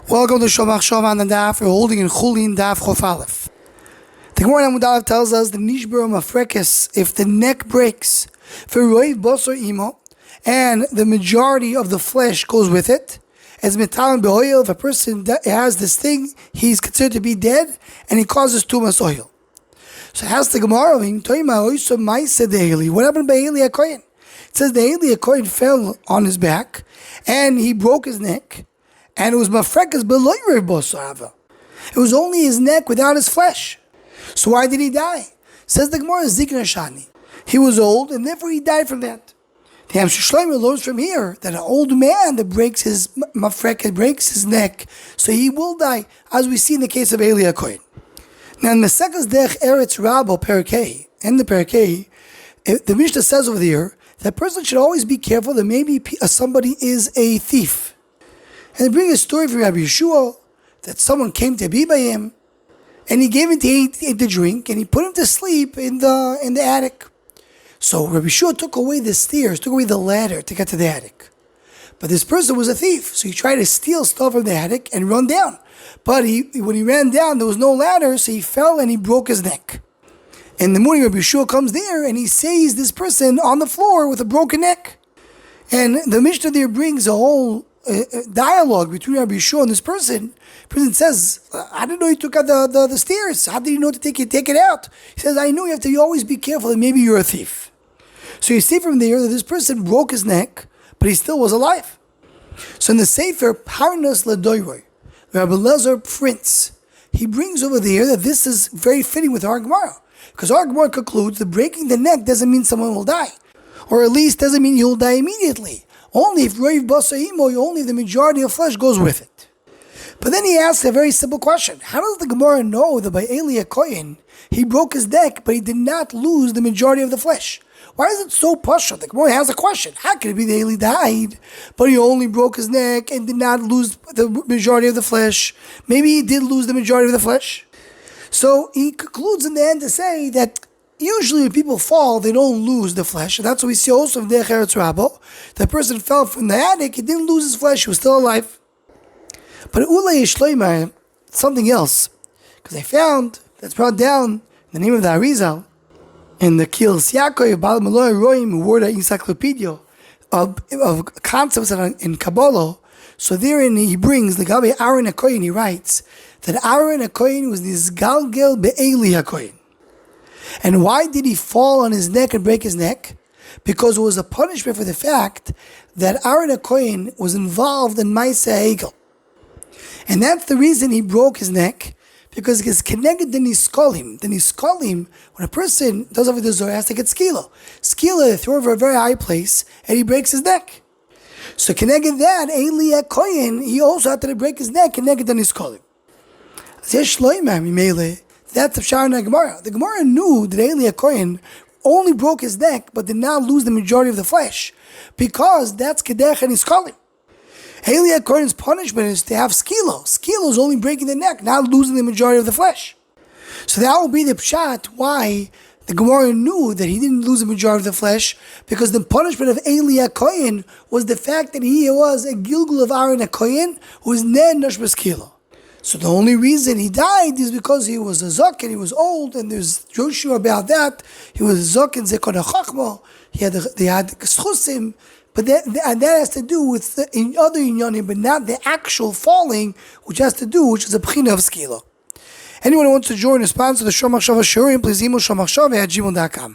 Welcome to Shomach Shom on the Daf. We're holding in Chulin Daf Chof Aleph. The Gemara in Amud Aleph tells us the Nishbur Mafrekes, if the neck breaks, for Roiv Bosor Imo, and the majority of the flesh goes with it, as Metalan Be'oil, if a person has this thing, he's considered to be dead, and he causes Tumas oil. So has the Gemara, what happened by Eli Hakohen? It says the Eli Hakohen fell on his back, and he broke his neck, and it was Mafrekes below Roiv Bosor Ava. It was only his neck without his flesh. So why did he die? Says the Gemara, Zikna Shani. He was old, and therefore he died from that. The Hamshir Shlomo learns from here that an old man that breaks his mafrekes, breaks his neck, so he will die, as we see in the case of Eli Hakohen. Now in Mesekas Dech Eretz Rabo Perikei, in the Perikei, the Mishnah says over there that a person should always be careful that maybe somebody is a thief. And they bring a story from Rabbi Yeshua that someone came to be by him, and he gave him to eat the drink, and he put him to sleep in the attic. So Rabbi Yeshua took away the stairs, took away the ladder to get to the attic. But this person was a thief, so he tried to steal stuff from the attic and run down. But when he ran down, there was no ladder, so he fell and he broke his neck. In the morning, Rabbi Yeshua comes there and he sees this person on the floor with a broken neck. And the Mishnah there brings a whole dialogue between Rabbi Yeshua and this person. The person says, I didn't know you took out the stairs. How did you know to take it out? He says, I know you have to always be careful that maybe you're a thief. So you see from there that this person broke his neck, but he still was alive. So in the Sefer Parnas Ladoiroi, Rabbi Lezer Prince, he brings over there that this is very fitting with our Gemara. Because our Gemara concludes that breaking the neck doesn't mean someone will die. Or at least doesn't mean you'll die immediately. Only if Roiv Bosor Imo, only if the majority of flesh goes with it. But then he asks a very simple question. How does the Gemara know that by Eli Hakohen, he broke his neck, but he did not lose the majority of the flesh? Why is it so pashut? The Gemara has a question. How could it be that Eli died, but he only broke his neck and did not lose the majority of the flesh? Maybe he did lose the majority of the flesh. So he concludes in the end to say that usually when people fall, they don't lose the flesh. And that's what we see also in Dech Eretz Rabo. The person fell from the attic, he didn't lose his flesh, he was still alive. But Ulay Shloimah, something else. Because I found, that's brought down the name of the Arizal, in the Kils Yaakov, Bal Maloi Roim, who wrote an encyclopedia of concepts in Kabbalah. So therein he brings, the Gabi Aaron Hakohen, he writes, that Aaron Hakohen was this Galgel Be'eli Hakohen. And why did he fall on his neck and break his neck? Because it was a punishment for the fact that Aaron Hakohen was involved in Maaseh Hagel. And that's the reason he broke his neck, because it's connected to Niskolim. The Niskolim, when a person does over the Zohar, has to get skila. Skila, they throw over a very high place, and he breaks his neck. So connected that, Eli Hakohen, he also had to break his neck, connected to Niskolim. That's the Pshar in the Gemara. The Gemara knew that Eli Hakohen only broke his neck, but did not lose the majority of the flesh, because that's Kedech and Niskolim. Eli Hakohen's punishment is to have skilo. Skilo is only breaking the neck, not losing the majority of the flesh. So that will be the pshat why the Gemara knew that he didn't lose the majority of the flesh, because the punishment of Eli Hakohen was the fact that he was a gilgul of Aaron Hakohen who was nen nashbas kilo. So the only reason he died is because he was a zok and he was old, and there's Joshua about that. He was a zok and zekon hachachma. They had schusim. But that has to do with the other inyanim, but not the actual falling, which has to do, which is a b'china of skila. Anyone who wants to join or sponsor the Shomach Shava Shurim, please email shomachshava@gmail.com.